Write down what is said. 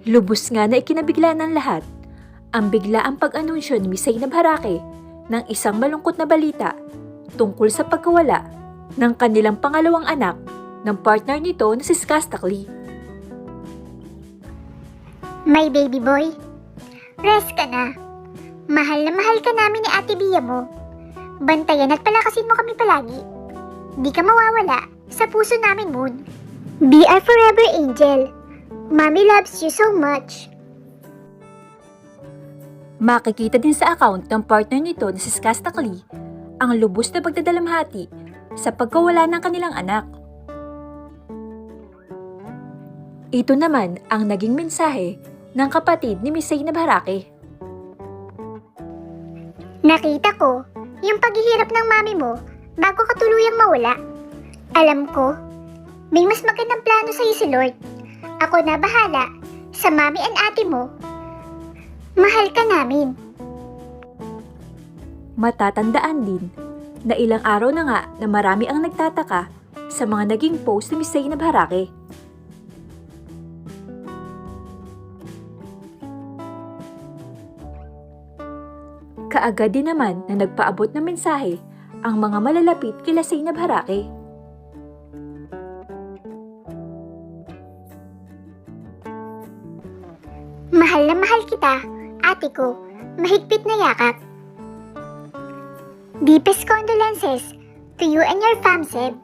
Lubos nga na ikinabigla ng lahat ang biglaang pag-anunsyo ni Miss Zainab Harake ng isang malungkot na balita tungkol sa pagkawala ng kanilang pangalawang anak ng partner nito na si Skastakli. My baby boy, rest ka na. Mahal na mahal ka namin ni Ate Bia mo. Bantayan at palakasin mo kami palagi. Di ka mawawala sa puso namin, Moon. Be our forever angel. Mommy loves you so much. Makikita din sa account ng partner nito na si Skastakli ang lubos na pagdadalamhati sa pagkawala ng kanilang anak. Ito naman ang naging mensahe ng kapatid ni Miss Zainab Harake. Nakita ko yung paghihirap ng mami mo bago ka tuluyang mawala. Alam ko, may mas magandang plano sa'yo si Lord. Ako na bahala sa mami and ate mo. Mahal ka namin. Matatandaan din na ilang araw na nga na marami ang nagtataka sa mga naging post ni Miss Zainab Harake. Kaagad din naman na nagpaabot ng mensahe ang mga malalapit kila Zainab Harake. Mahal na mahal kita, ate ko. Mahigpit na yakap. Deepest condolences to you and your fam, Seb.